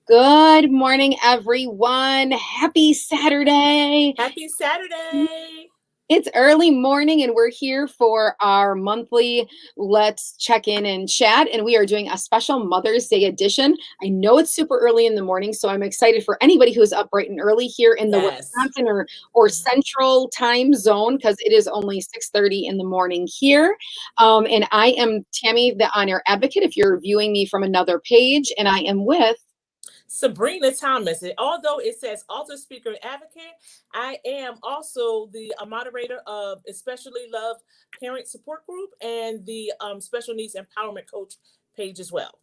Good morning, everyone. Happy Saturday. Happy Saturday. It's early morning, and we're here for our monthly Let's Check In and Chat. And we are doing a special Mother's Day edition. I know it's super early in the morning, so I'm excited for anybody who's up bright and early here in the Yes. Wisconsin or Central time zone, because it is only 6:30 in the morning here. And I am Tammy, the on-air advocate, if you're viewing me from another page, and I am with Sabrina Thomas. And although it says author, speaker, and advocate, I am also the moderator of Especially Loved Parent Support Group and the Special Needs Empowerment Coach page as well.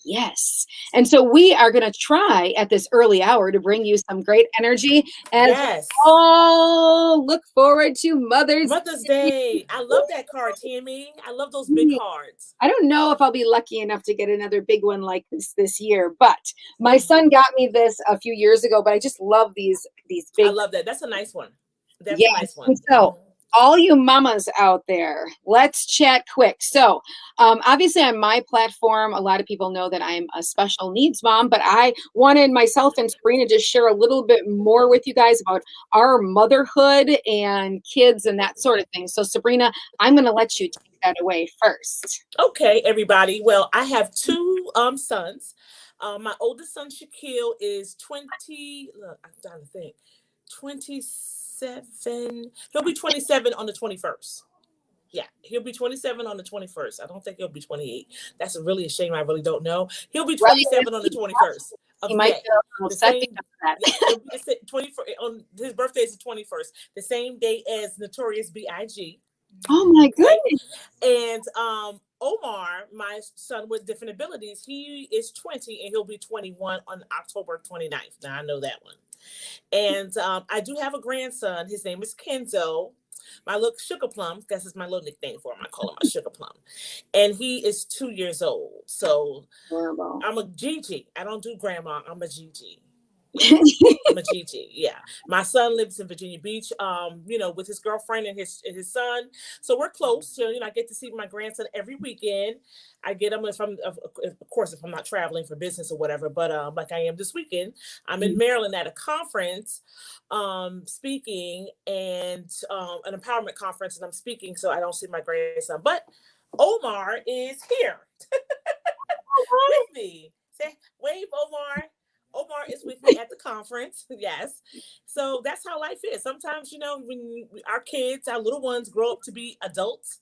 Yes. And so we are going to try at this early hour to bring you some great energy as Yes. we all look forward to Mother's Day. I love that card, Tammy. I love those big cards. I don't know if I'll be lucky enough to get another big one like this year, but my son got me this a few years ago, but I just love these big. I love that. That's a nice one. That's a nice one. And so all you mamas out there, let's chat quick. So obviously on my platform, a lot of people know that I'm a special needs mom, but I wanted myself and Sabrina to share a little bit more with you guys about our motherhood and kids and that sort of thing. So Sabrina, I'm going to let you take that away first. Okay, everybody. Well, I have two sons. My oldest son, Shaquille, is 20. Look, I'm trying to think. 27. He'll be 27 on the 21st. Yeah, he'll be 27 on the 21st. I don't think he'll be 28. That's really a shame. I really don't know. He'll be 27 on the 21st. He might be upset because of that. He'll be the 21st, on his birthday is the 21st, the same day as Notorious B.I.G. Oh my goodness. And Omar, my son with different abilities, he is 20 and he'll be 21 on October 29th. Now I know that one. And I do have a grandson. His name is Kenzo. My little sugar plum, that's my little nickname for him. I call him my sugar plum. And he is 2 years old. So I'm a Gigi. I don't do grandma. I'm a Gigi. I'm a Gigi. Yeah. My son lives in Virginia Beach, with his girlfriend and his son. So we're close. So, I get to see my grandson every weekend. I get him if I'm not traveling for business or whatever, but like I am this weekend, I'm in Maryland at a conference, speaking and an empowerment conference, and I'm speaking, so I don't see my grandson. But Omar is here with me. Say, wave, Omar. Omar is with me at the conference. Yes. So that's how life is. Sometimes, when our kids, our little ones grow up to be adults,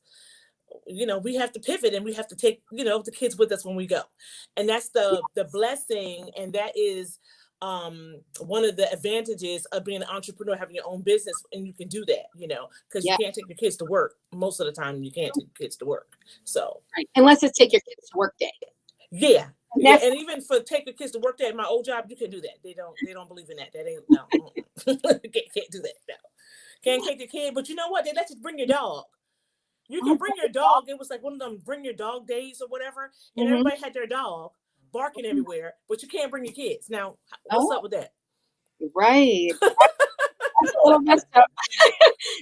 we have to pivot and we have to take, the kids with us when we go. And that's the blessing. And that is one of the advantages of being an entrepreneur, having your own business. And you can do that, because you can't take your kids to work. Most of the time you can't take your kids to work. So unless it's take your kids to work day. Yeah. Yeah, and even for take your kids to work there at my old job, you can do that. They don't believe in that. That ain't no. can't do that. No. Can't take your kid, but you know what? They let you bring your dog. You can bring your dog. It was like one of them bring your dog days or whatever, and everybody had their dog barking everywhere, but you can't bring your kids. Now, what's up with that? Right. That's a little messed up.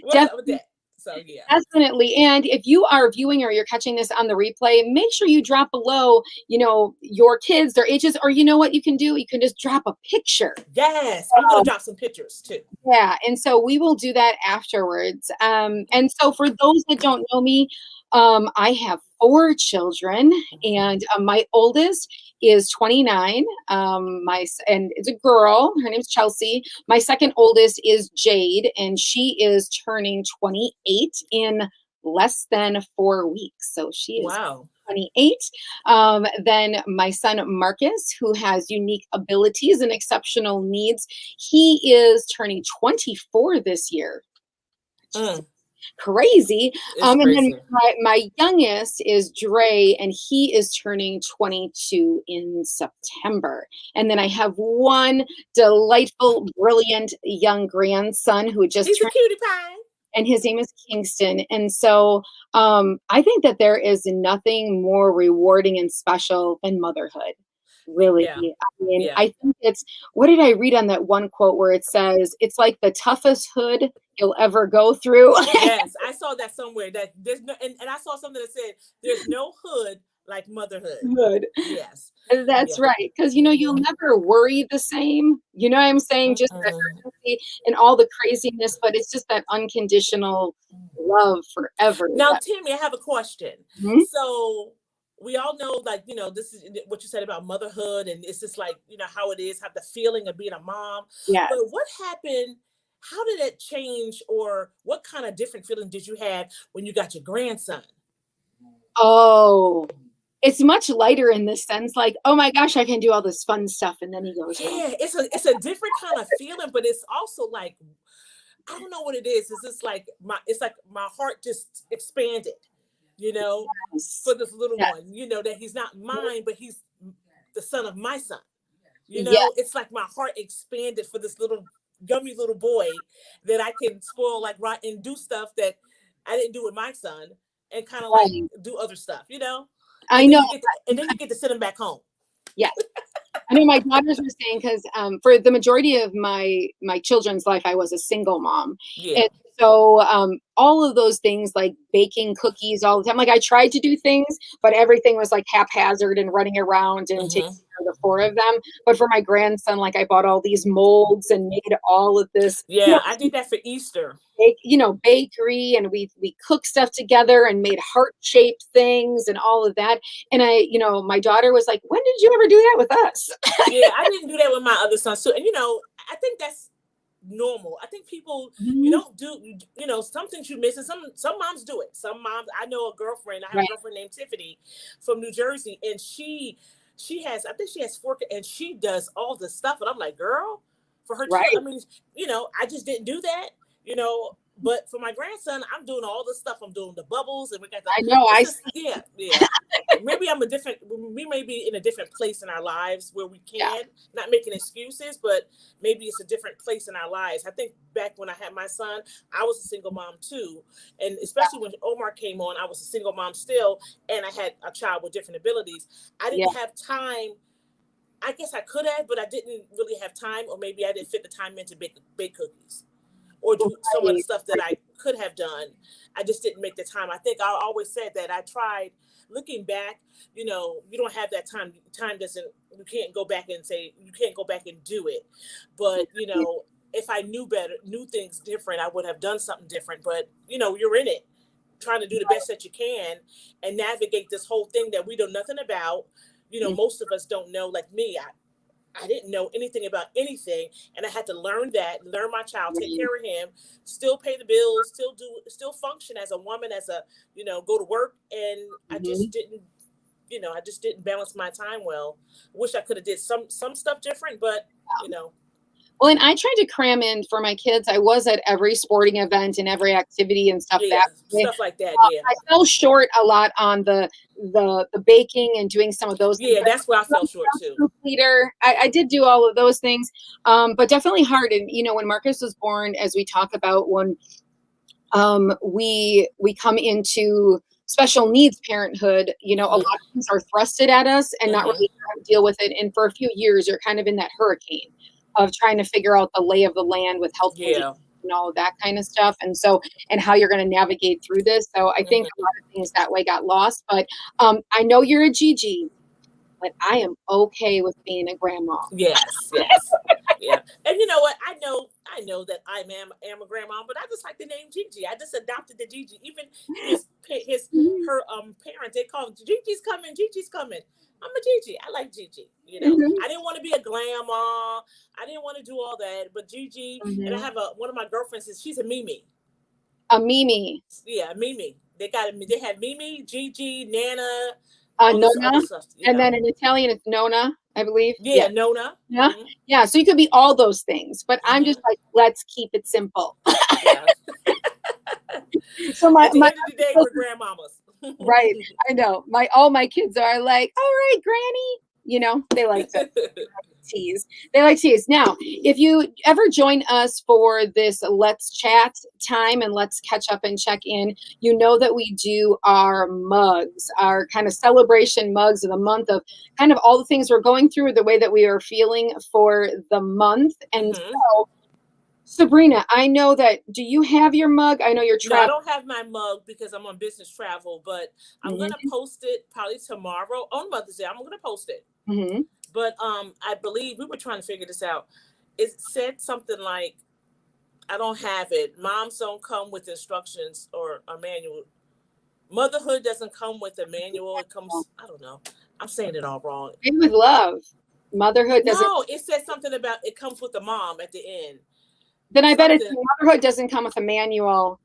What's up with that? So, yeah. Definitely. And if you are viewing or you're catching this on the replay, make sure you drop below, your kids, their ages, or you know what you can do? You can just drop a picture. Yes. I'm going to drop some pictures too. Yeah. And so we will do that afterwards. And so for those that don't know me, I have 4 children, and my oldest is 29. And it's a girl. Her name's Chelsea. My second oldest is Jade, and she is turning 28 in less than 4 weeks. So she is 28. Then my son Marcus, who has unique abilities and exceptional needs, he is turning 24 this year. Crazy. And then my youngest is Dre, and he is turning 22 in September. And then I have one delightful, brilliant young grandson who just he's a cutie pie. And his name is Kingston. And so I think that there is nothing more rewarding and special than motherhood. Really. Yeah. I think it's, what did I read on that one quote where it says, it's like the toughest hood you'll ever go through? Yes, I saw that somewhere, that there's no, and I saw something that said, there's no hood like motherhood. Good. Yes. That's Yeah. right, because you'll Mhm. never worry the same, you know what I'm saying? Just that Mm-mm. urgency and all the craziness, but it's just that unconditional love forever Now, that Tammy, I have a question. Mhm. So we all know, like, this is what you said about motherhood, and it's just like, how it is, have the feeling of being a mom. But Yes. what happened? How did it change, or what kind of different feeling did you have when you got your grandson? Oh, it's much lighter in this sense, like, "Oh my gosh, I can do all this fun stuff," and then he goes home. Yeah, it's a different kind of feeling, but it's also like, I don't know what it is. It's just like my heart just expanded, you know, Yes. for this little Yes. one, that he's not mine, but he's the son of my son. Yeah, It's like my heart expanded for this little gummy little boy that I can spoil like right and do stuff that I didn't do with my son, and kind of like right. do other stuff. I And then know. you get to send him back home. Yes. I know my daughters were saying because for the majority of my children's life, I was a single mom, Yeah. and so all of those things like baking cookies all the time. Like I tried to do things, but everything was like haphazard and running around and taking Hmm. care of the four of them. But for my grandson, like I bought all these molds and made all of this. Yeah, I did that for Easter. Bakery, and we cooked stuff together and made heart-shaped things and all of that. And my daughter was like, "When did you ever do that with us?" Yeah, I didn't do that with my other son. So, and I think that's normal. I think people, you Mhm. don't do, some things you miss, and some moms do it. Some moms, I know a girlfriend. I have a Right, girlfriend named Tiffany from New Jersey, and she has, I think she has four, and she does all the stuff, and I'm like, girl, for her children. I right. mean, I just didn't do that, you know. But for my grandson, I'm doing all the stuff. I'm doing the bubbles, and we got the. I know, It's I just, see. yeah, yeah. Maybe I'm a different. We may be in a different place in our lives where we Yeah, can, not making excuses, but maybe it's a different place in our lives. I think back when I had my son, I was a single mom too, and especially when Omar came on, I was a single mom still, and I had a child with different abilities. I yeah, didn't have time. I guess I could have, but I didn't really have time, or maybe I didn't fit the time in to bake cookies or do some of the right, stuff that I could have done. I just didn't make the time. I think I always said that I tried. Looking back, you don't have that time. Time doesn't. You can't go back and say you can't go back and do it. But right, if I knew better, knew things different, I would have done something different. But you're in it, trying to do the best that you can and navigate this whole thing that we know nothing about. mhm, Most of us don't know. Like me, I didn't know anything about anything, and I had to learn my child, take right, care of him, still pay the bills, still function as a woman, as a go to work, and mhm. I just didn't balance my time well. Wish I could have did some stuff different, but you know, Well, and I tried to cram in for my kids. I was at every sporting event and every activity and stuff yeah, that way. stuff like that, yeah, I fell short a lot on the baking and doing some of those things. yeah, that's where I I'm fell short a too. troop leader. I did do all of those things, but definitely hard. And when Marcus was born, as we talk about when we come into special needs parenthood, a lot Hmm. of things are thrusted at us and not Hmm. really trying to deal with it. And for a few years, you're kind of in that hurricane of trying to figure out the lay of the land with health conditions Yeah. and all of that kind of stuff. And how you're going to navigate through this. So I think a Hmm. lot of things that way got lost. But I know you're a Gigi, but I am okay with being a grandma. Yes, yes. Yeah. And you know what? I know that I am a grandma, but I just like the name Gigi. I just adopted the Gigi. Even his Mhm, her parents, they call him Gigi's coming, Gigi's coming. I'm a Gigi. I like Gigi. mhm, I didn't want to be a grandma. I didn't want to do all that, but Gigi, and I mhm. have one of my girlfriends says she's a Mimi. A Mimi, Yeah, Mimi. They have Mimi, Gigi, Nana, a all this other Nona, stuff. and then in Italian it's Nona, I believe. Yeah. Yeah, Nona. Yeah. Hmm. Yeah. So you could be all those things, but I'm just Hmm. like, let's keep it simple. Yeah. So At the my end of the day, we're grandmamas. right. I know. All my kids are like, all right, Granny. They like to tease. They like to tease. Now, if you ever join us for this Let's Chat time and let's catch up and check in, you know that we do our mugs, our kind of celebration mugs of the month of kind of all the things we're going through, the way that we are feeling for the month. And Hmm. so, Sabrina, I know that, do you have your mug? I know you're No, I traveling. don't have my mug because I'm on business travel, but I'm gonna Mhm. post it probably tomorrow on Mother's Day. I'm gonna post it. Hmm. But I believe we were trying to figure this out. It said something like, I don't have it. Moms don't come with instructions or a manual. Motherhood doesn't come with a manual. It comes, I don't know. I'm saying it all wrong. Maybe with love. Motherhood doesn't. No, it said something about it comes with the mom at the end. Then I bet it's Something, motherhood doesn't come with a manual.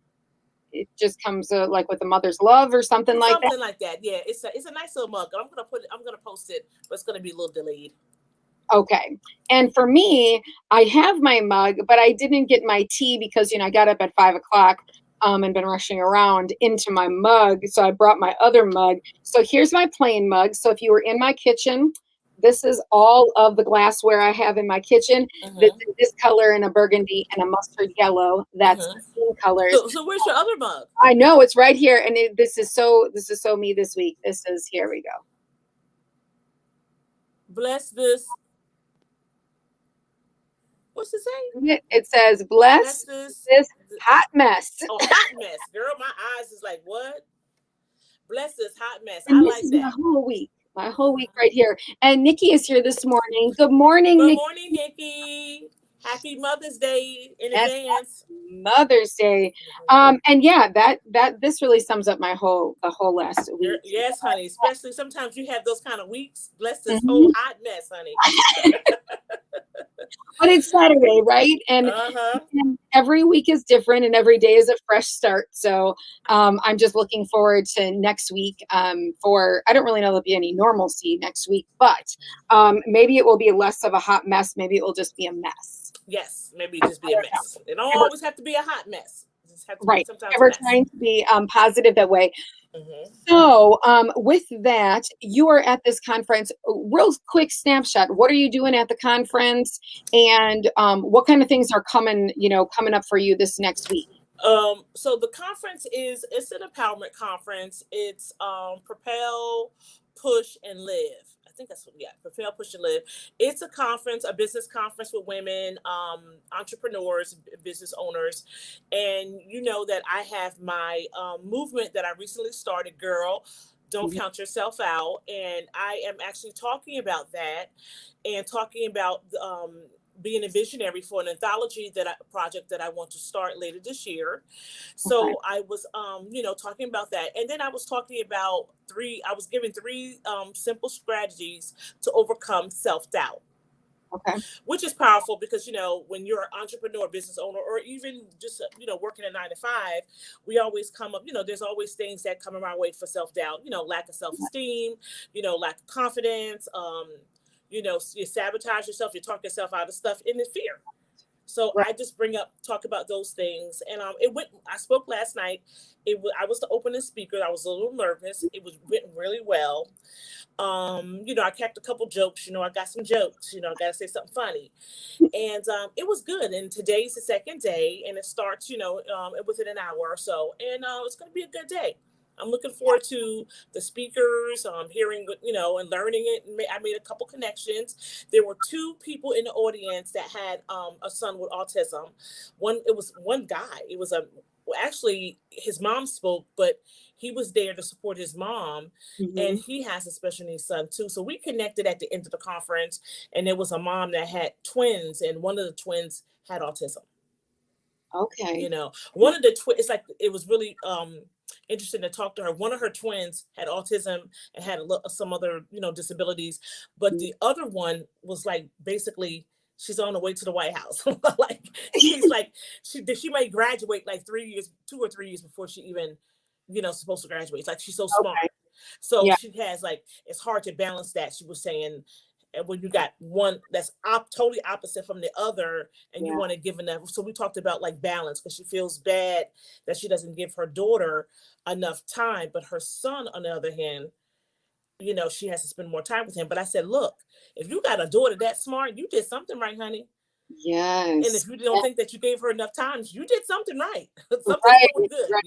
It just comes like with a mother's love or something like that. something like that. Yeah, it's a nice little mug. I'm gonna put it. I'm gonna post it, but it's gonna be a little delayed. Okay. And for me, I have my mug, but I didn't get my tea because, I got up at 5 o'clock and been rushing around into my mug. So I brought my other mug. So here's my plain mug. So if you were in my kitchen, this is all of the glassware I have in my kitchen. Mm-hmm. This color and a burgundy and a mustard yellow. That's Mm-hmm. the same colors. So where's your other mug? I know it's right here. And this is so me this week. Here we go. Bless this. What's it say? It says, Bless bless this. this hot mess. Oh, hot mess, girl. My eyes is like, what? Bless this hot mess. I And this like is my that. whole week. My whole week right here. And Nikki is here this morning. Good morning, Good Nikki. morning, Nikki. Happy Mother's Day in Yes, advance. Mother's Day. And yeah, this really sums up the whole last week. Yes, honey. Especially sometimes you have those kind of weeks. Bless this Mhm. whole hot mess, honey. But it's Saturday, right? And every week is different and every day is a fresh start. So I'm just looking forward to next week I don't really know there'll be any normalcy next week, but maybe it will be less of a hot mess. Maybe it will just be a mess. Yes, maybe just be a mess. It don't always have to be a hot mess. It just have to Right. be sometimes Ever a mess. trying to be positive that way. Mm-hmm. So, with that, you are at this conference. Real quick snapshot. What are you doing at the conference, and what kind of things are coming up for you this next week? So the conference it's an empowerment conference. It's Propel, Push, and Live. I think that's what, yeah, Propel, Push, and Live. It's a conference, a business conference with women, entrepreneurs, business owners. And you know that I have my movement that I recently started, Girl, Don't Mhm. Count Yourself Out. And I am actually talking about that and talking about being a visionary for an anthology project that I want to start later this year. Okay. So I was talking about that, and then I was talking about I was giving three simple strategies to overcome self-doubt, Okay. which is powerful because when you're an entrepreneur, business owner, or even just working a 9 to 5, we always come up, there's always things that come our way for self-doubt, lack of self-esteem, lack of confidence, you sabotage yourself, you talk yourself out of stuff, and it's fear. So Right. I just talk about those things, and I spoke last night. I was the opening speaker. I was a little nervous. Went really well. I kept a couple jokes. I got some jokes. I got to say something funny, and it was good. And today's the second day, and it starts, within an hour or so, and it's going to be a good day. I'm looking forward to the speakers, hearing, and learning it. I made a couple connections. There were two people in the audience that had a son with autism. It was one guy. It was actually his mom spoke, but he was there to support his mom, and he has a special needs son too. So we connected at the end of the conference, and there was a mom that had twins, and one of the twins had autism. Okay. One of the twins, it's like, it was really interesting to talk to her. One of her twins had autism and had some other, disabilities, but the other one was like, basically, she's on the way to the White House. Like, she's like, she might graduate like 2 or 3 years before she even, supposed to graduate. It's like, she's so smart. Okay. So Yeah. she has, like, it's hard to balance that. She was saying, and when you got one that's totally opposite from the other, and you want to give enough. So we talked about like balance, because she feels bad that she doesn't give her daughter enough time, but her son, on the other hand, she has to spend more time with him. But I said, look, if you got a daughter that smart, you did something right, honey. And Yes. if you don't think that you gave her enough time, you did something right. Something's Right. going good, Right.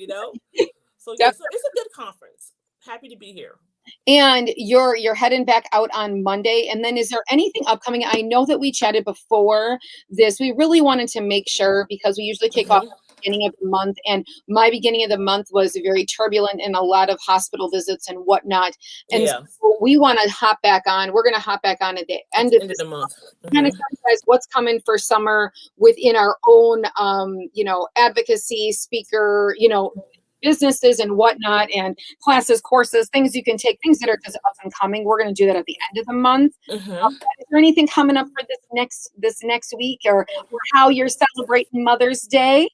So yeah, so it's a good conference. Happy to be here. And you're heading back out on Monday. And then is there anything upcoming? I know that we chatted before this. We really wanted to make sure, because we usually kick off beginning of the month, and my beginning of the month was very turbulent and a lot of hospital visits and whatnot. And Yeah. so we want to hop back on. We're going to hop back on at the At end the of end of this the month. kind of guys what's coming for summer within our own advocacy speaker, businesses and whatnot, and classes, courses, things you can take, things that are just up and coming. We're going to do that at the end of the month. Is there anything coming up for this next week, or how you're celebrating Mother's Day?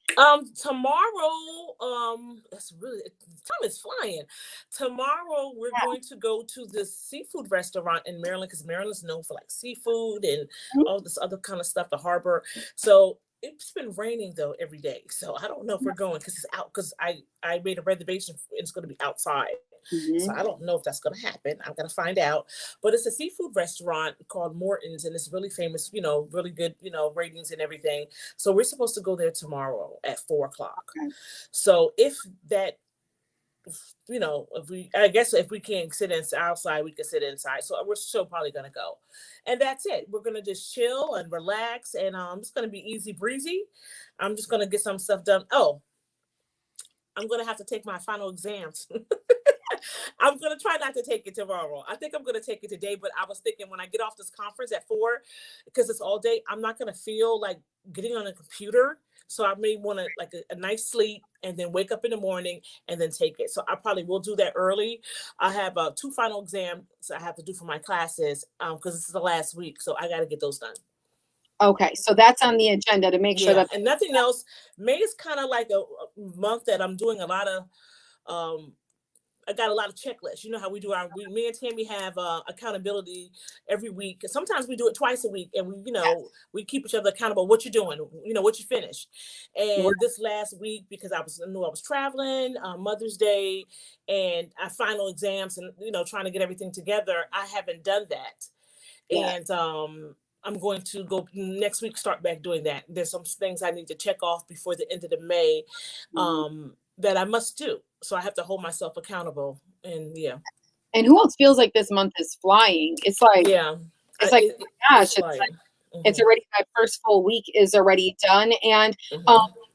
Tomorrow, that's really, time is flying. Tomorrow we're going to go to this seafood restaurant in Maryland, because Maryland's known for like seafood and all this other kind of stuff, the harbor. So it's been raining though every day. So I don't know if we're going, because it's out, because I made a reservation. It's going to be outside. So I don't know if that's going to happen. I'm going to find out. But it's a seafood restaurant called Morton's, and it's really famous, really good, ratings and everything. So we're supposed to go there tomorrow at 4:00. Okay. So if that, if we can't sit outside, we can sit inside. So we're still probably going to go. And that's it. We're going to just chill and relax. And it's going to be easy breezy. I'm just going to get some stuff done. Oh, I'm going to have to take my final exams. I'm going to try not to take it tomorrow. I think I'm going to take it today, but I was thinking when I get off this conference at 4, because it's all day, I'm not going to feel like getting on a computer. So I may want to like a nice sleep and then wake up in the morning and then take it. So I probably will do that early. I have 2 final exams I have to do for my classes, because this is the last week. So I got to get those done. Okay, so that's on the agenda to make sure that. And nothing else. May is kind of like a month that I'm doing a lot of, I got a lot of checklists. You know how we do me and Tammy have accountability every week. Sometimes we do it twice a week, and we keep each other accountable. What you're doing, what you finished. And this last week, because I knew I was traveling, Mother's Day, and our final exams, and trying to get everything together, I haven't done that. And I'm going to go next week, start back doing that. There's some things I need to check off before the end of the May. That I must do. So I have to hold myself accountable. And And who else feels like this month is flying? It's like, oh my gosh, it's already, that first full week is already done. And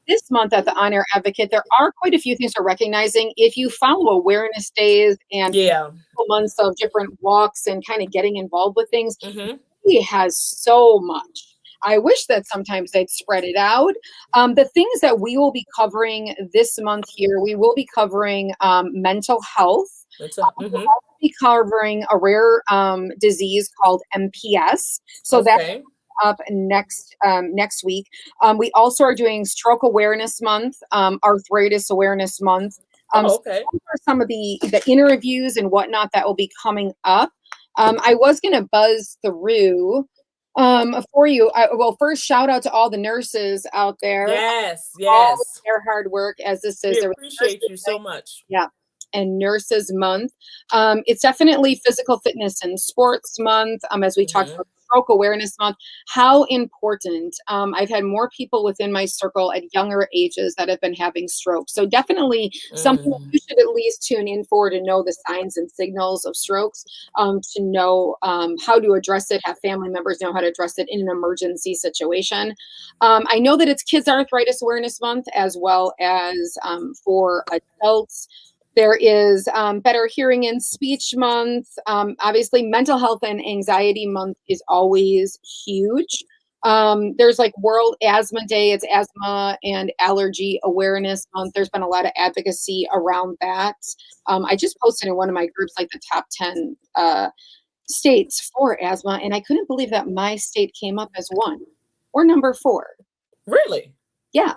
this month at the On Air Advocate, there are quite a few things we're recognizing. If you follow awareness days and months of different walks and kind of getting involved with things, he has so much. I wish that sometimes they'd spread it out. The things that we will be covering this month here, we will be covering mental health. We'll also be covering a rare disease called MPS. So that's up next week. We also are doing Stroke Awareness Month, Arthritis Awareness Month. So those are some of the interviews and whatnot that will be coming up. I was going to buzz through for you. Well, first, shout out to all the nurses out there. Yes. All their hard work, as this is. We appreciate you so much. Yeah. And Nurses Month. It's definitely Physical Fitness and Sports Month, as we talked about Stroke Awareness Month. How important. I've had more people within my circle at younger ages that have been having strokes. So definitely something you should at least tune in for, to know the signs and signals of strokes, to know how to address it, have family members know how to address it in an emergency situation. I know that it's Kids Arthritis Awareness Month, as well as for adults. There is Better Hearing and Speech Month. Obviously, Mental Health and Anxiety Month is always huge. There's like World Asthma Day. It's Asthma and Allergy Awareness Month. There's been a lot of advocacy around that. I just posted in one of my groups like the top 10 states for asthma, and I couldn't believe that my state came up as one or number 4. Really? Yeah.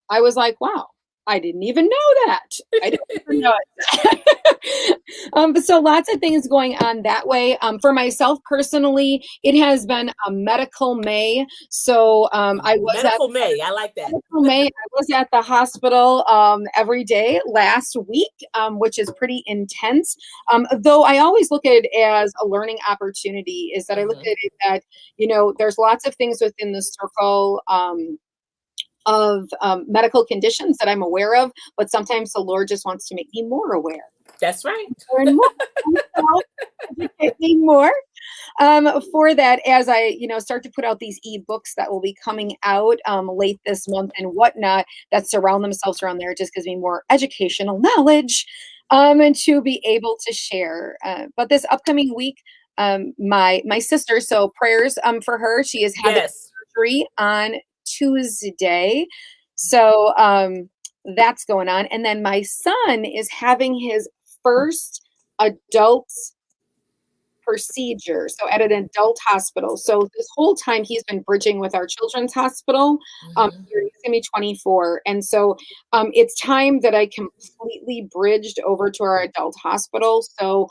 I was like, wow. I didn't even know that. I didn't even know it. But so lots of things going on that way. For myself personally, it has been a medical May. So I was medical May. I like that. Medical May. I was at the hospital every day last week, which is pretty intense. Though I always look at it as a learning opportunity. Is that I look at it that there's lots of things within the circle. Of medical conditions that I'm aware of, but sometimes the Lord just wants to make me more aware. That's right. Learn more. Educate me more. for that, as I, start to put out these ebooks that will be coming out late this month and whatnot that surround themselves around there, it just gives me more educational knowledge and to be able to share. But this upcoming week, my sister, so prayers for her. She is having Yes. surgery on Tuesday, so that's going on. And then my son is having his first adult procedure, so at an adult hospital. So this whole time he's been bridging with our children's hospital. Hmm. He's gonna be 24, and so it's time that I completely bridged over to our adult hospital. So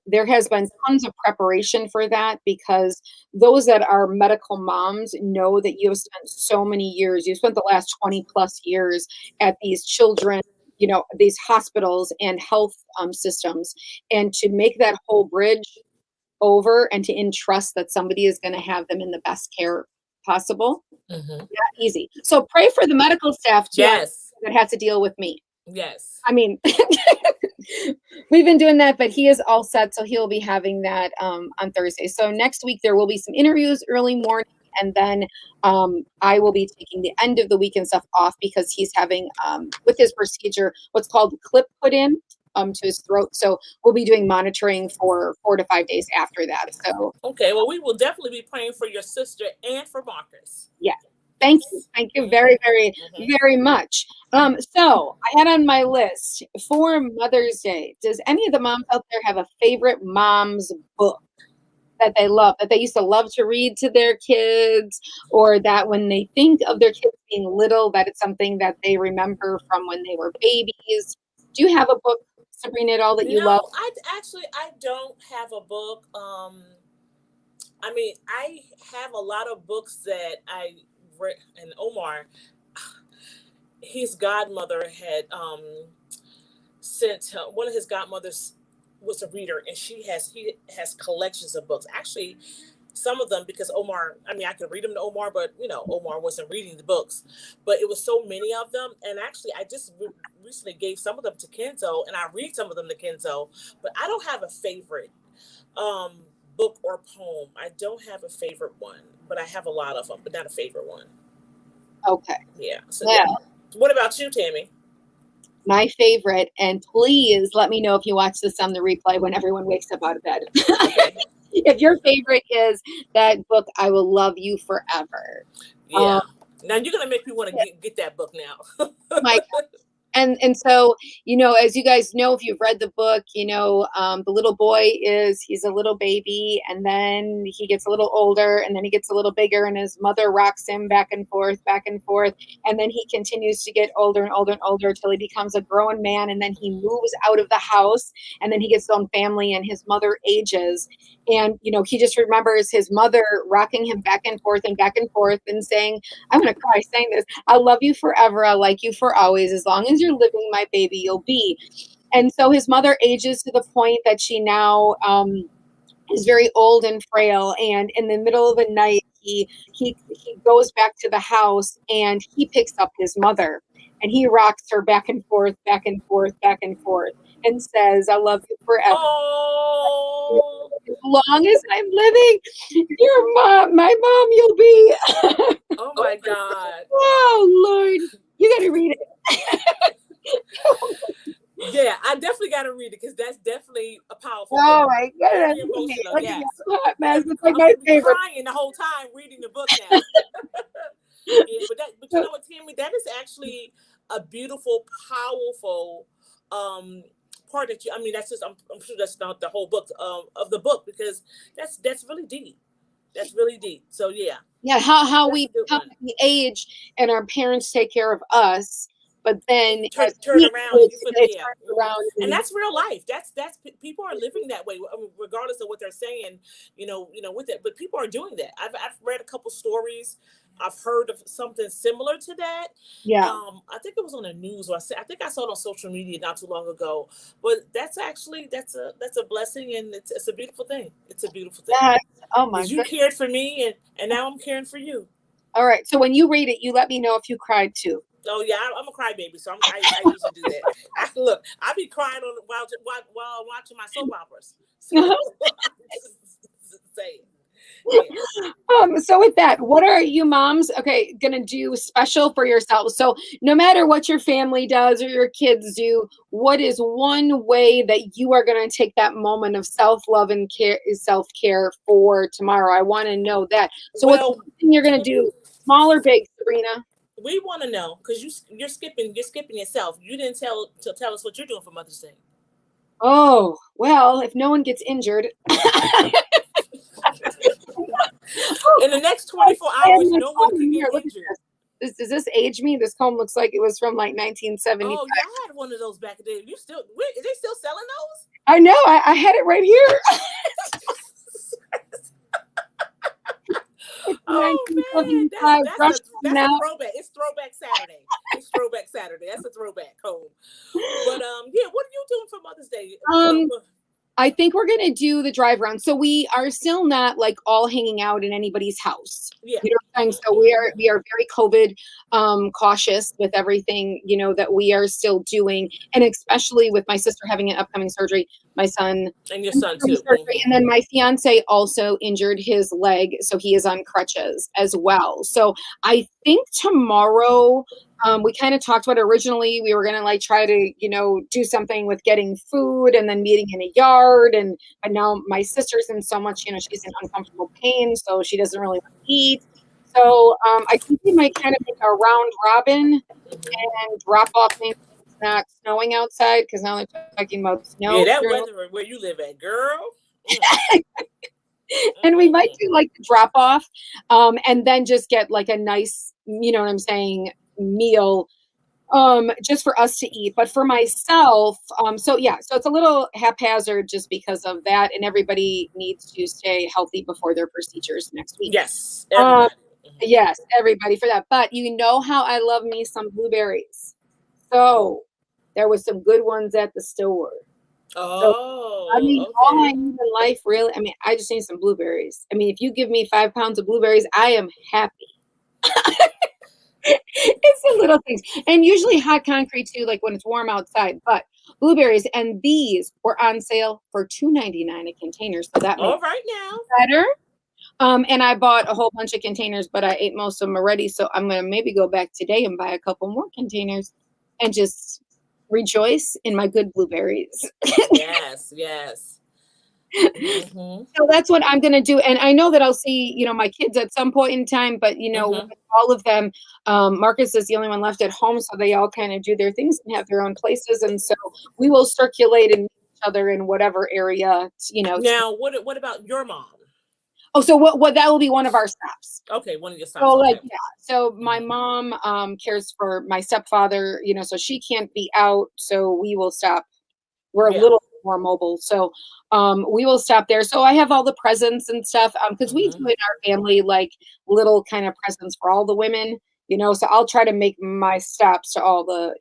there has been tons of preparation for that because those that are medical moms know that you have spent so many years. You spent the last 20 plus years at these children. These hospitals and health systems, and to make that whole bridge over and to entrust that somebody is going to have them in the best care possible. Hmm. Not easy. So pray for the medical staff too Yes. that has to deal with me. Yes. I mean, we've been doing that, but he is all set, so he'll be having that on Thursday. So next week there will be some interviews early morning, and then I will be taking the end of the week and stuff off because he's having with his procedure what's called a clip put in to his throat. So we'll be doing monitoring for 4 to 5 days after that. So Okay. Well, we will definitely be praying for your sister and for Marcus. yeah. Thank you. Yes. Thank you Hmm. very, very, Hmm. very much. So I had on my list for Mother's Day. Does any of the moms out there have a favorite mom's book that they love, that they used to love to read to their kids, or that when they think of their kids being little, that it's something that they remember from when they were babies? Do you have a book, Sabrina, at all that you love? No, I don't have a book. I mean, I have a lot of books that I read, and Omar, his godmother had sent one of his godmothers was a reader, and he has collections of books. Actually, some of them because Omar, I mean, I could read them to Omar, but Omar wasn't reading the books. But it was so many of them, and actually, I just recently gave some of them to Kenzo, and I read some of them to Kenzo. But I don't have a favorite um, book or poem. I don't have a favorite one, but I have a lot of them, but not a favorite one. Okay. Yeah. So yeah. Well, What about you, Tammy? my favorite, and please let me know if you watch this on the replay when everyone wakes up out of bed. Okay. If your favorite is that book, I Will Love You Forever. Um, Yeah. Now you're gonna make me want to get that book now. my and so, as you guys know, if you've read the book, the little boy he's a little baby, and then he gets a little older, and then he gets a little bigger, and his mother rocks him back and forth, and then he continues to get older and older and older until he becomes a grown man, and then he moves out of the house, and then he gets his own family, and his mother ages, and he just remembers his mother rocking him back and forth and saying, "I'm gonna cry saying this. I love you forever. I like you for always. As long as you're living, my baby, you'll be." And so his mother ages to the point that she now is very old and frail. And in the middle of the night, he goes back to the house and he picks up his mother and he rocks her back and forth, back and forth, back and forth, and says, "I love you forever. Oh. As long as I'm living, your mom, my mom, you'll be." Oh my God. Oh Lord, you got to read it. Yeah, I definitely got to read it because that's definitely a powerful Oh book. my goodness, Very emotional. look at Yes. that hot I'm mess. gonna be, It's like I'm my gonna be favorite. crying the whole time reading the book now. Yeah, but you know what, Tammy, that is actually a beautiful, powerful um part that you. I mean, that's just. I'm sure that's not the whole book of the book because that's really deep. That's really deep. So yeah, Yeah, how that's a we good how one. we age and our parents take care of us, but then as Turn we around and age, you feel it yeah. turns Hmm. around And and that's real life. People are living that way, regardless of what they're saying. With it, but people are doing that. I've read a couple stories. I've heard of something similar to that. yeah, I think it was on the news, or I think I saw it on social media not too long ago. But that's a blessing, and it's a beautiful thing. It's a beautiful thing that, oh my because you goodness. cared for me, and now I'm caring for you. All right, so when you read it, you let me know if you cried too. Oh yeah, I'm a crybaby, so I usually do that. I be crying while I'm watching my soap operas. So saying. Yeah. So with that, what are you moms, okay, gonna do special for yourselves? So no matter what your family does or your kids do, what is one way that you are gonna take that moment of self-love and care, self-care for tomorrow? I want to know that. So what's Well, one thing you're gonna do, small or big, Sabrina? we want to know because you're skipping yourself. You didn't tell us what you're doing for Mother's Day. Oh, well, if no one gets injured. In the next I 24 have hours, my no one comb could in get here. Look at injured. this. Does this age me? This comb looks like it was from like 1975. Oh yeah, I had one of those back in the day. Is they still selling those? I know. I had it right here. It's Oh man, 1975 that's brush a coming that's a out. throwback. It's Throwback Saturday. It's Throwback Saturday. That's a throwback home. But yeah, what are you doing for Mother's Day? Um, I think we're gonna do the drive around. So we are still not like all hanging out in anybody's house. Yeah. You know what I'm saying? So we are very COVID cautious with everything, that we are still doing. And especially with my sister having an upcoming surgery, my son And your son upcoming too. surgery, and then my fiance also injured his leg, so he is on crutches as well. So I think tomorrow, we kind of talked about originally we were gonna like try to, do something with getting food and then meeting in a yard. And but now my sister's in so much, she's in uncomfortable pain, so she doesn't really want to eat. So I think we might kind of make a round robin and drop off things when it's not snowing outside, because now they're talking about Yeah, snow that during. weather where you live at, girl. And we might do like the drop off, and then just get like a nice, what I'm saying, meal, just for us to eat. But for myself, so yeah, so it's a little haphazard just because of that, and everybody needs to stay healthy before their procedures next week. Yes, um everybody. yes, everybody for that. But you know how I love me some blueberries, so there was some good ones at the store. So I mean, Oh, all I okay. need in life, really, I mean, I just need some blueberries. I mean, if you give me 5 pounds of blueberries, I am happy. It's the little things. And usually hot concrete too, like when it's warm outside. But blueberries, and these were on sale for $2.99 a container. So that All makes right it now. better. And I bought a whole bunch of containers, but I ate most of them already. So I'm gonna maybe go back today and buy a couple more containers and just rejoice in my good blueberries. Yes, yes. Mm-hmm. So that's what I'm gonna do. And I know that I'll see, my kids at some point in time, but with Mm-hmm. all of them, Marcus is the only one left at home, so they all kind of do their things and have their own places. And so we will circulate and meet each other in whatever area, Now, what about your mom? Oh, so what that will be one of our stops. Okay, one of your So stops. like, Okay. yeah. So my mom cares for my stepfather, so she can't be out, so we will stop. We're a Yeah. little more mobile, so we will stop there. So I have all the presents and stuff, because we do Mm-hmm. in our family like little kind of presents for all the women, so I'll try to make my stops to all the,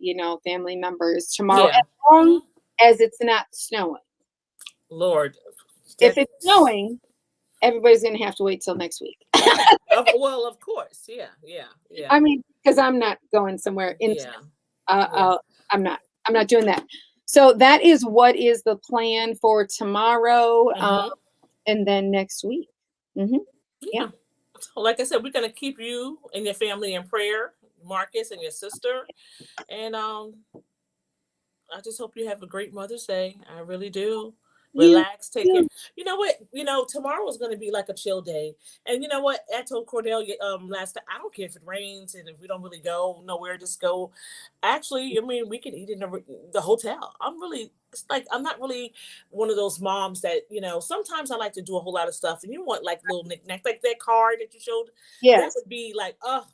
family members tomorrow, Yeah. as long Mm-hmm. as it's not snowing. Lord, If it's that's snowing, everybody's gonna have to wait till next week. okay. Well, of course. Yeah. Yeah. Yeah. I mean, because I'm not going somewhere in Yeah. snow. Yeah. I'm not. I'm not doing that. So that is what is the plan for tomorrow, Mm-hmm. and then next week. Hmm. Yeah. Yeah. So, like I said, we're gonna keep you and your family in prayer, Marcus and your sister, and I just hope you have a great Mother's Day. I really do. You. Relax, take care. You. You know what? Tomorrow is going to be like a chill day. And you know what? I told Cordelia last time, I don't care if it rains and if we don't really go nowhere, just go. Actually, I mean, we can eat in the hotel. It's like, I'm not really one of those moms that, sometimes I like to do a whole lot of stuff and you want like little knickknacks, like that card that you showed. That Yes. would be like, oh,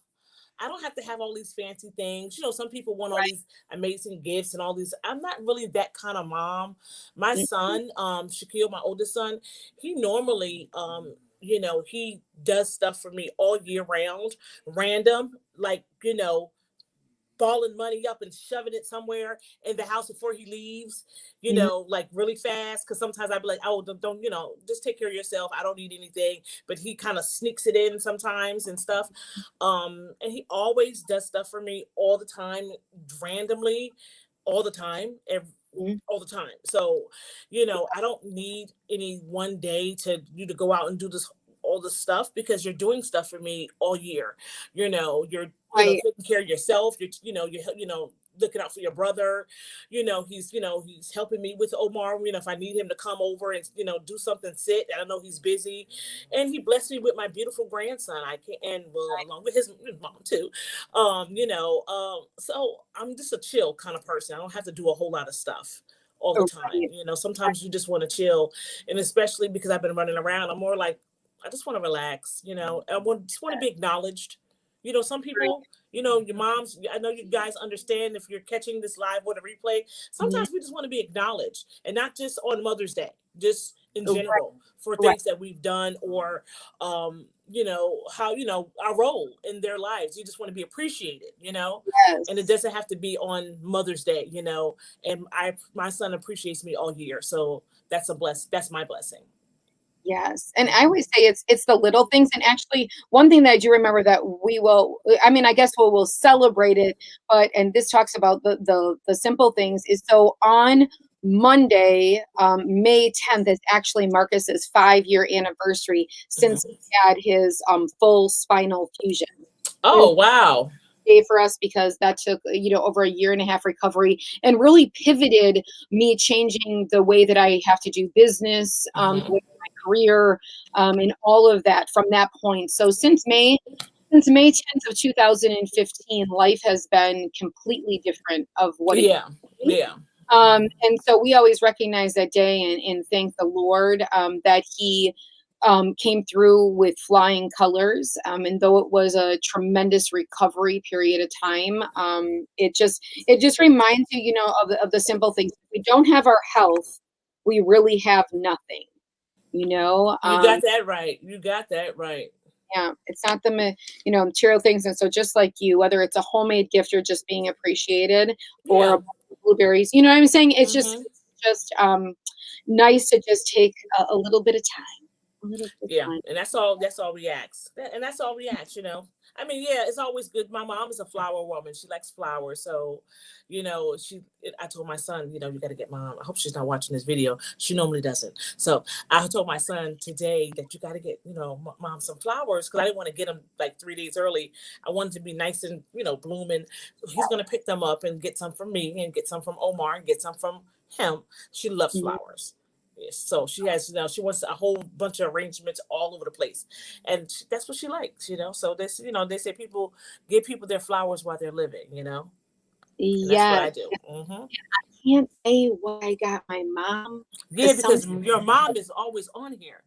I don't have to have all these fancy things. Some people want all Right. these amazing gifts and all these. I'm not really that kind of mom. My Mhm. son, Shaquille, my oldest son, he normally, he does stuff for me all year round, random, like, balling money up and shoving it somewhere in the house before he leaves, Mhm. like really fast. Cause sometimes I'd be like, oh, don't, just take care of yourself. I don't need anything. But he kind of sneaks it in sometimes and stuff. And he always does stuff for me all the time, randomly, all the time. Mhm. all the time. So, I don't need any one day to you to go out and do this all this stuff, because you're doing stuff for me all year. You're Right. taking care of yourself. You're looking out for your brother. He's helping me with Omar. If I need him to come over and do something, sit. I know he's busy, and he blessed me with my beautiful grandson. I can and well, along with his mom too. So I'm just a chill kind of person. I don't have to do a whole lot of stuff all the Oh, time. right. Sometimes you just want to chill, and especially because I've been running around, I'm more like I just want to relax. Just want to be acknowledged. Some Right. people, your moms. I know you guys understand if you're catching this live or the replay. Mhm. Sometimes we just want to be acknowledged, and not just on Mother's Day, just in Right. general for Right. things that we've done, or how our role in their lives. You just want to be appreciated, and it Yes. doesn't have to be on Mother's Day, and my son appreciates me all year, so that's my blessing. Yes, and I Mhm. always say it's the little things, and actually, one thing that I do remember that we will I mean, I guess we'll celebrate it, but and this talks about the simple things, is so on Monday, May 10th is actually Marcus's 5-year anniversary since he Mhm. had his, full spinal fusion. It Oh, wow. day for us because that took, over a year and a half recovery and really pivoted me changing the way that I have to do business, the Mhm. way my career, and all of that from that point. So since May 10th of 2015, life has been completely different of what it Yeah. used to be. Yeah. And so we always recognize that day and thank the Lord that He came through with flying colors. And though it was a tremendous recovery period of time, it just reminds you, of the simple things. If we don't have our health, we really have nothing. You know, You got that right. You got that right. yeah, it's not material things. And so just like you, whether it's a homemade gift or just being appreciated or a Yeah. bowl of blueberries, you know what I'm saying? Mhm. It's just nice to just take a little bit of time. A little bit of Yeah, time. and that's all we ask. And that's all we ask. I mean, yeah, it's always good. My mom is a flower woman. She likes flowers. So, I told my son, you got to get mom. I hope she's not watching this video. She normally doesn't. So I told my son today that you got to get, mom some flowers, because I didn't want to get them like 3 days early. I wanted to be nice and, blooming. He's going to pick them up and get some from me and get some from Omar and get some from him. She loves Mhm. flowers. Yes, so she has, she wants a whole bunch of arrangements all over the place, and that's what she likes. So this, they say people give people their flowers while they're living, and that's what Yes. I do. Hmm. Can't say what I got my mom Yeah, because because your mom is always on here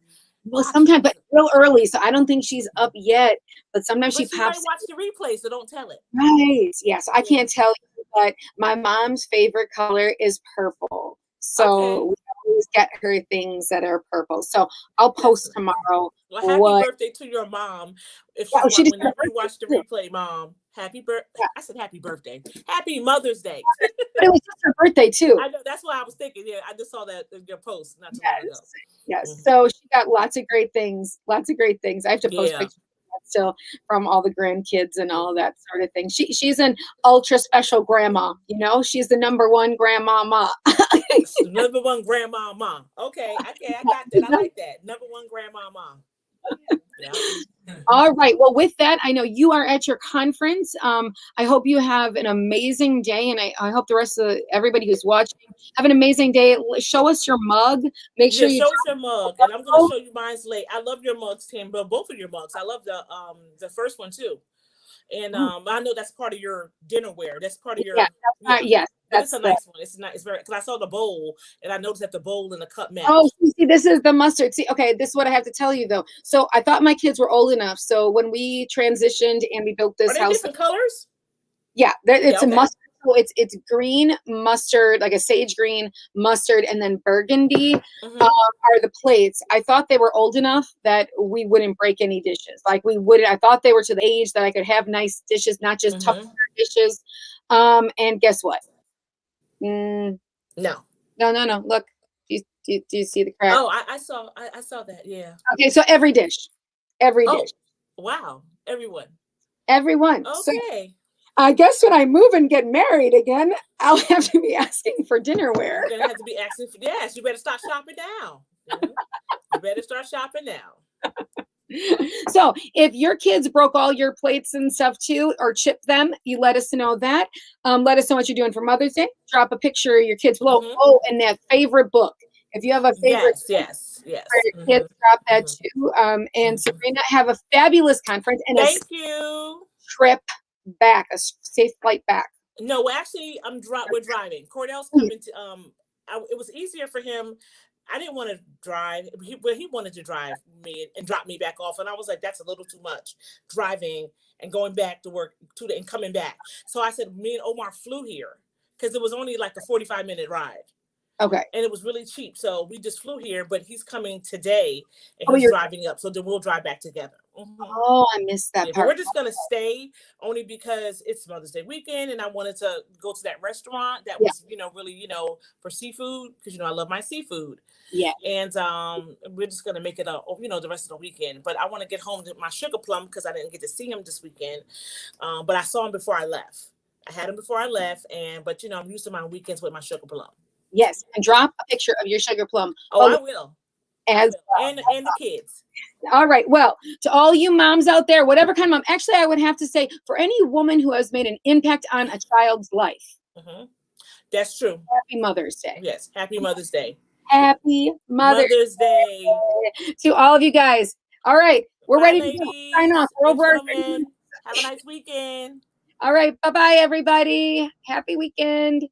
sometimes, watching, but real early, so I don't think she's up yet. But sometimes she but she might pops. watch the replay, so don't tell it. Right. Yeah, so I Yeah. can't tell you, but my mom's favorite color is purple. Okay. So we always get her things that are purple. So I'll That's post tomorrow Well, happy what birthday to your mom. If yeah, she's oh, she just had a whenever you birthday watch the too. replay, mom, happy birth. Yeah, I said happy birthday. Happy Mother's Day. but it was just her birthday too. I know, that's what I was thinking. Yeah, I just saw that in your post not too long ago. Yes. Yes. Mhm. So she got lots of great things, lots of great things. I have to post Yeah. pictures of that still from all the grandkids and all that sort of thing. She's an ultra special grandma, she's the number one grandmama. Number one grandma mom. Okay, I got that. I like that. Number one grandma mom. Yeah. All right. Well, with that, I know you are at your conference. I hope you have an amazing day, and I hope the rest of everybody who's watching have an amazing day. Show us your mug. Make sure Yeah, you show us your mug, and I'm gonna tell. show you mine's late. I love your mugs, Tim, but both of your mugs. I love the first one too. And Oh, I know that's part of your dinnerware. That's part of yeah, your, that's yeah. not. Yes, But it's a that's the. nice one. It's not. It's very, because I saw the bowl and I noticed that the bowl and the cup Oh, match. see, this is the mustard. See, okay, this is what I have to tell you though. So I thought my kids were old enough. So when we transitioned and we built Are this they house, different colors? yeah, Yeah. it's a Okay. mustard. So it's green mustard, like a sage green mustard, and then burgundy Mm-hmm. are the plates. I thought they were old enough that we wouldn't break any dishes. Like we wouldn't. I thought they were to the age that I could have nice dishes, not just Tupperware Mm-hmm. dishes. And guess what? Mm, No. no, no, no. Look, do you see the crack? Oh, I saw that. Yeah. Okay, so every dish, Oh, wow. Everyone. everyone. So Okay. I guess when I move and get married again, I'll have to be asking for dinnerware. You're gonna have to be asking for, yes, you better start shopping now. You better start shopping now. So if your kids broke all your plates and stuff too, or chipped them, you let us know that. Let us know what you're doing for Mother's Day. Drop a picture of your kids below. Mm-hmm. Oh, and that favorite book. If you have a favorite Yes, book yes, yes. for your kids, Mm-hmm. drop that Mm-hmm. too. And Sabrina, have a fabulous conference and a Thank you. trip back, a safe flight back. No, actually, we're driving. Cordell's coming to. It was easier for him. I didn't want to drive, but he wanted to drive me and drop me back off, and I was like, "That's a little too much, driving and going back to work and coming back." So I said, "Me and Omar flew here because it was only like a 45-minute ride." Okay. And it was really cheap. So we just flew here, but he's coming today and Oh, he's you're. driving up. So then we'll drive back together. Oh, I missed that Yeah, but part. we're just going to stay only because it's Mother's Day weekend. And I wanted to go to that restaurant that Yeah. was, really, for seafood because, I love my seafood. Yeah. And we're just going to make it the rest of the weekend. But I want to get home to my sugar plum because I didn't get to see him this weekend. But I saw him before I left. I had him before I left. But, I'm used to my weekends with my sugar plum. Yes, and drop a picture of your sugar plum. Oh, I will. As well. And the kids. All right. Well, to all you moms out there, whatever kind of mom, actually, I would have to say for any woman who has made an impact on a child's life. Mm-hmm. That's true. Happy Mother's Day. Yes. Happy Mother's Day. Happy Mother's Day. To all of you guys. All right. We're Bye, ready ladies, to sign off. We're over. Gentlemen. Have a nice weekend. All right. Bye-bye, everybody. Happy weekend.